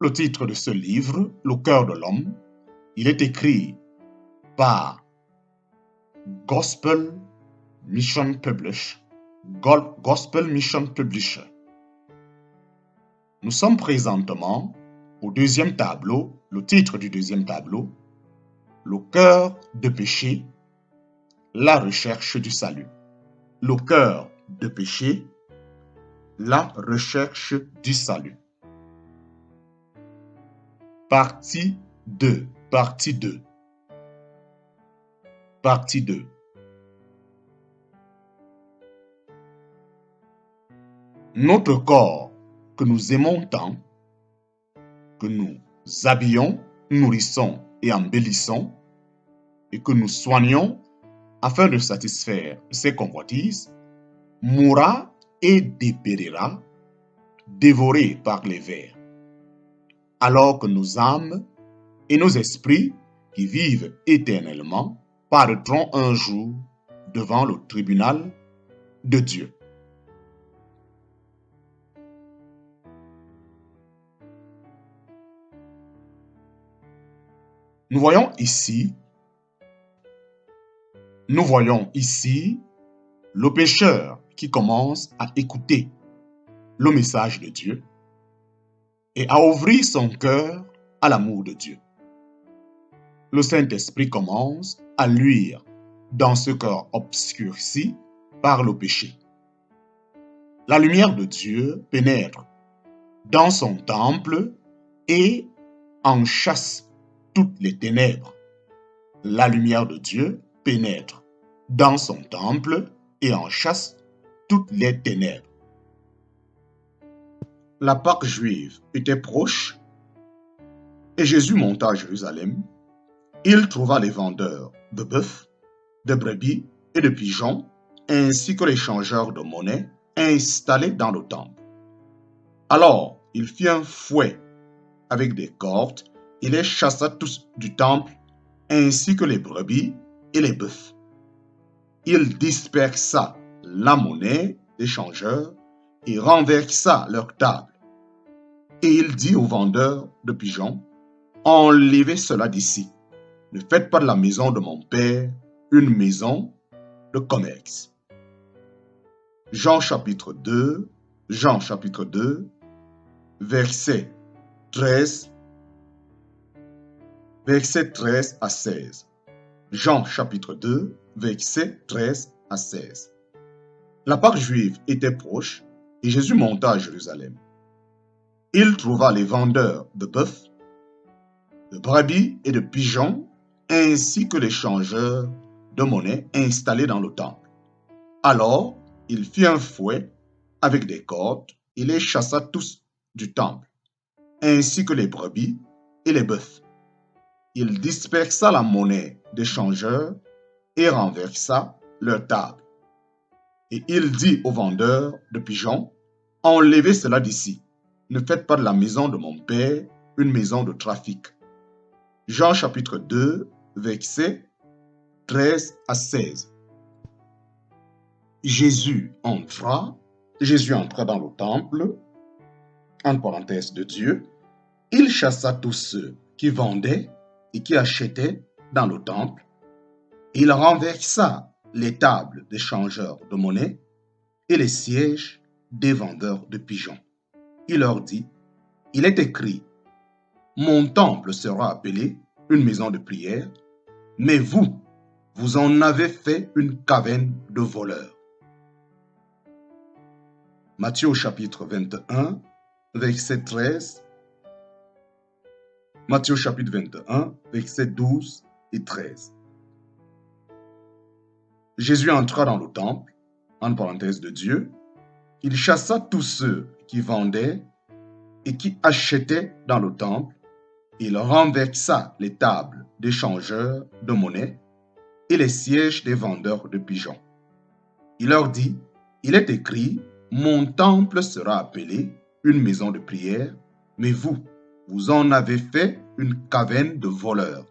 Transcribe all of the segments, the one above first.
Le titre de ce livre, Le cœur de l'homme, il est écrit par Gospel Mission Publisher. Gospel Mission Publisher. Nous sommes présentement au deuxième tableau, le titre du deuxième tableau, Le cœur de péché, la recherche du salut. Le cœur de péché, la recherche du salut. Partie 2. Partie 2. Partie 2. Notre corps que nous aimons tant, que nous habillons, nourrissons et embellissons, et que nous soignons afin de satisfaire ses convoitises, mourra et dépérira, dévoré par les vers. Alors que nos âmes et nos esprits qui vivent éternellement paraîtront un jour devant le tribunal de Dieu. Nous voyons ici le pécheur qui commence à écouter le message de Dieu et à ouvrir son cœur à l'amour de Dieu. Le Saint-Esprit commence à luire dans ce cœur obscurci par le péché. La lumière de Dieu pénètre dans son temple et en chasse toutes les ténèbres. La lumière de Dieu pénètre dans son temple et en chasse toutes les ténèbres. La Pâque juive était proche et Jésus monta à Jérusalem. Il trouva les vendeurs de bœufs, de brebis et de pigeons, ainsi que les changeurs de monnaie installés dans le temple. Alors, il fit un fouet avec des cordes et les chassa tous du temple, ainsi que les brebis et les bœufs. Il dispersa la monnaie des changeurs et renversa leur table. Et il dit aux vendeurs de pigeons, « Enlevez cela d'ici. Ne faites pas de la maison de mon Père une maison de commerce. » Jean chapitre 2, verset 13 à 16. Jean chapitre 2, verset 13 à 16. La Pâque juive était proche et Jésus monta à Jérusalem. Il trouva les vendeurs de bœufs, de brebis et de pigeons, ainsi que les changeurs de monnaie installés dans le temple. Alors, il fit un fouet avec des cordes et les chassa tous du temple, ainsi que les brebis et les bœufs. Il dispersa la monnaie des changeurs et renversa leur table. Et il dit aux vendeurs de pigeons, « Enlevez cela d'ici. Ne faites pas de la maison de mon Père une maison de trafic. » Jean chapitre 2, versets 13 à 16. Jésus entra dans le temple, entre parenthèses de Dieu. Il chassa tous ceux qui vendaient et qui achetaient dans le temple. Il renversa les tables des changeurs de monnaie et les sièges des vendeurs de pigeons. Il leur dit, « Il est écrit, mon temple sera appelé une maison de prière, mais vous en avez fait une caverne de voleurs. » Matthieu chapitre 21, verset 13. Matthieu chapitre 21, verset 12 et 13. Jésus entra dans le temple, en parenthèse de Dieu. Il chassa tous ceux qui vendaient et qui achetaient dans le temple. Il renversa les tables des changeurs de monnaie et les sièges des vendeurs de pigeons. Il leur dit, « Il est écrit, mon temple sera appelé une maison de prière, mais vous en avez fait une caverne de voleurs. »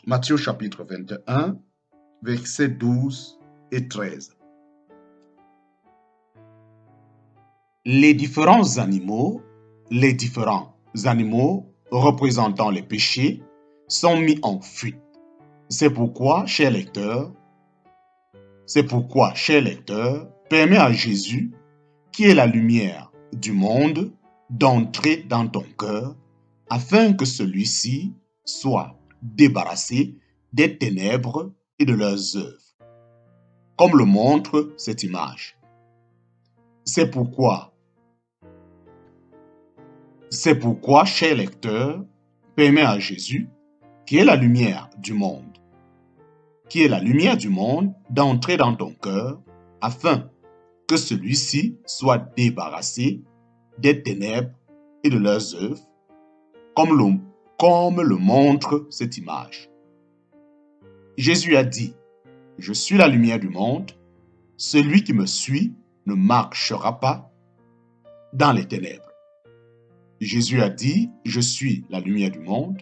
Matthieu chapitre 21, versets 12 et 13. Les différents animaux, les différents animaux représentant les péchés sont mis en fuite. C'est pourquoi, cher lecteur, permets à Jésus, qui est la lumière du monde, d'entrer dans ton cœur afin que celui-ci soit débarrassé des ténèbres et de leurs œuvres, comme le montre cette image. C'est pourquoi, cher lecteur, permets à Jésus, qui est la lumière du monde, d'entrer dans ton cœur afin que celui-ci soit débarrassé des ténèbres et de leurs œuvres, comme le montre cette image. Jésus a dit, « Je suis la lumière du monde, celui qui me suit ne marchera pas dans les ténèbres. » Jésus a dit, « Je suis la lumière du monde,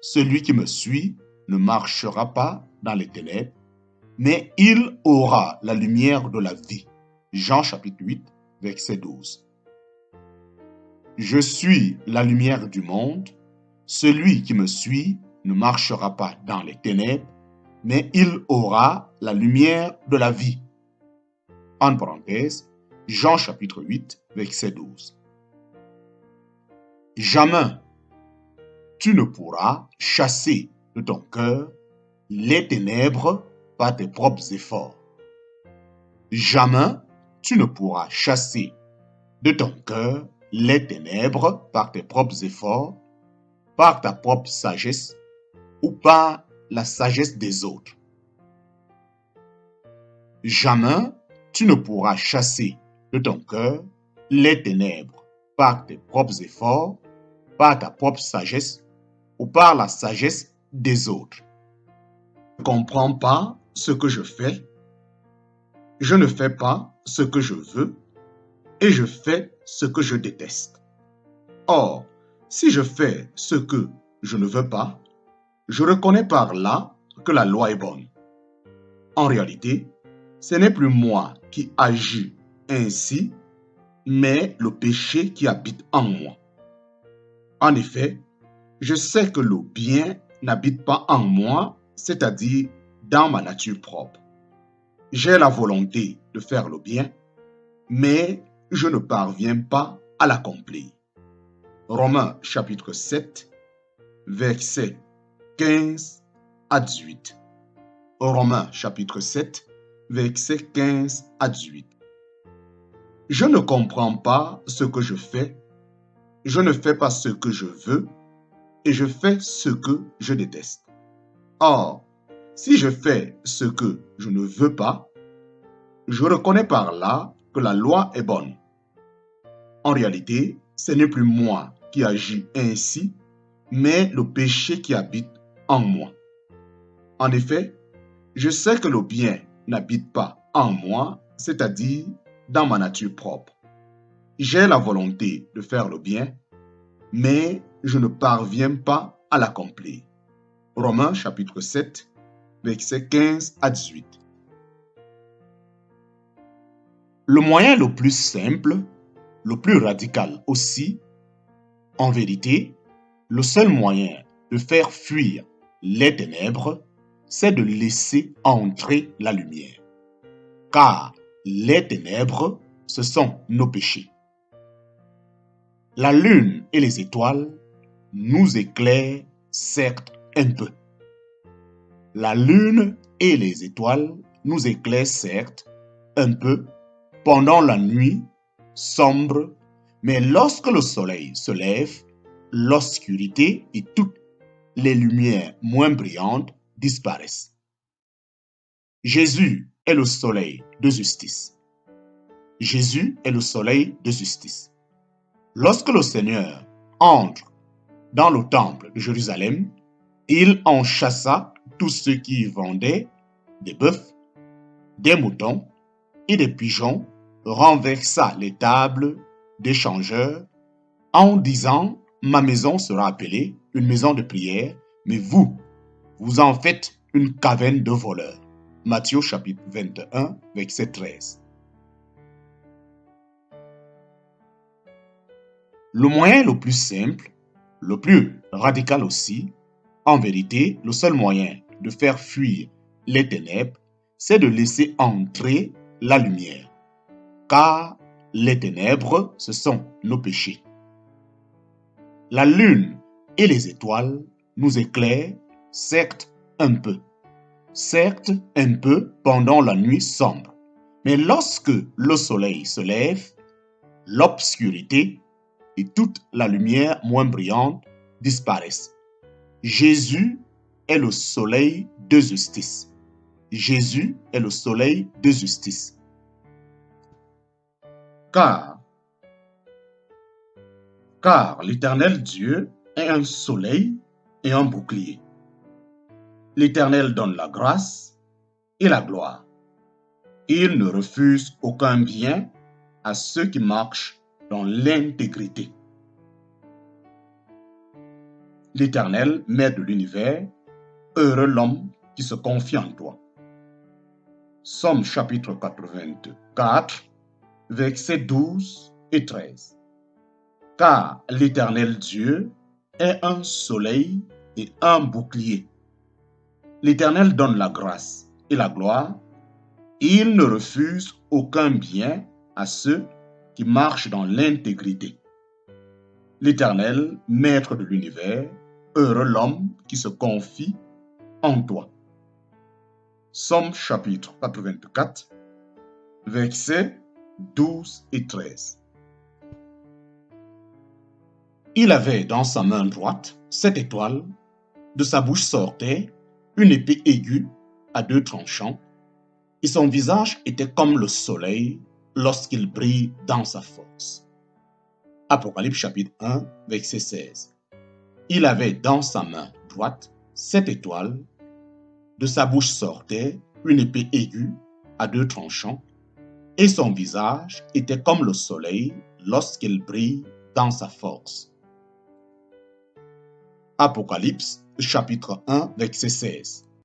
celui qui me suit ne marchera pas dans les ténèbres, mais il aura la lumière de la vie. » Jean chapitre 8, verset 12. Je suis la lumière du monde, celui qui me suit ne marchera pas dans les ténèbres, mais il aura la lumière de la vie. En parenthèse, Jean chapitre 8, verset 12. Jamais tu ne pourras chasser de ton cœur les ténèbres par tes propres efforts. Jamais tu ne pourras chasser de ton cœur les ténèbres par tes propres efforts, par ta propre sagesse ou par la sagesse des autres. Jamais tu ne pourras chasser de ton cœur les ténèbres par tes propres efforts, par ta propre sagesse ou par la sagesse des autres. Je ne comprends pas ce que je fais. Je ne fais pas ce que je veux et je fais ce que je déteste. Or, si je fais ce que je ne veux pas, je reconnais par là que la loi est bonne. En réalité, ce n'est plus moi qui agis ainsi, mais le péché qui habite en moi. En effet, je sais que le bien n'habite pas en moi, c'est-à-dire dans ma nature propre. J'ai la volonté de faire le bien, mais je ne parviens pas à l'accomplir. Romains chapitre 7, versets 15 à 18. Romains chapitre 7, versets 15 à 18. Je ne comprends pas ce que je fais, je ne fais pas ce que je veux, et je fais ce que je déteste. Or, si je fais ce que je ne veux pas, je reconnais par là que la loi est bonne. En réalité, ce n'est plus moi qui agis ainsi, mais le péché qui habite en moi. En effet, je sais que le bien n'habite pas en moi, c'est-à-dire dans ma nature propre. J'ai la volonté de faire le bien, mais je ne parviens pas à l'accomplir. Romains chapitre 7, versets 15 à 18. Le moyen le plus simple, le plus radical aussi, en vérité, le seul moyen de faire fuir les ténèbres, c'est de laisser entrer la lumière. Car les ténèbres, ce sont nos péchés. La lune et les étoiles nous éclairent certes un peu. La lune et les étoiles nous éclairent certes un peu pendant la nuit sombre, mais lorsque le soleil se lève, l'obscurité et toutes les lumières moins brillantes disparaissent. Jésus est le soleil de justice. Jésus est le soleil de justice. Lorsque le Seigneur entre dans le temple de Jérusalem, il en chassa tous ceux qui y vendaient des bœufs, des moutons et des pigeons, renversa les tables des changeurs en disant « Ma maison sera appelée une maison de prière, mais vous en faites une caverne de voleurs. » Matthieu chapitre 21, verset 13. Le moyen le plus simple Le plus radical aussi, en vérité, le seul moyen de faire fuir les ténèbres, c'est de laisser entrer la lumière. Car les ténèbres, ce sont nos péchés. La lune et les étoiles nous éclairent, certes un peu pendant la nuit sombre. Mais lorsque le soleil se lève, l'obscurité et toute la lumière moins brillante disparaissent. Jésus est le soleil de justice. Jésus est le soleil de justice. Car l'Éternel Dieu est un soleil et un bouclier. L'Éternel donne la grâce et la gloire. Il ne refuse aucun bien à ceux qui marchent dans l'intégrité. L'Éternel, Maître de l'univers, heureux l'homme qui se confie en toi. Somme chapitre 84, versets 12 et 13. Car l'Éternel Dieu est un soleil et un bouclier. L'Éternel donne la grâce et la gloire. Il ne refuse aucun bien à ceux qui marchent dans l'intégrité. L'Éternel, Maître de l'univers, heureux l'homme qui se confie en toi. Somme chapitre 84, versets 12 et 13. Il avait dans sa main droite 7 étoiles, de sa bouche sortait une épée aiguë à 2 tranchants, et son visage était comme le soleil lorsqu'il brille dans sa force. Apocalypse chapitre 1, verset 16. Il avait dans sa main droite 7 étoiles, de sa bouche sortait une épée aiguë à 2 tranchants, et son visage était comme le soleil lorsqu'il brille dans sa force. Apocalypse chapitre 1, verset 16.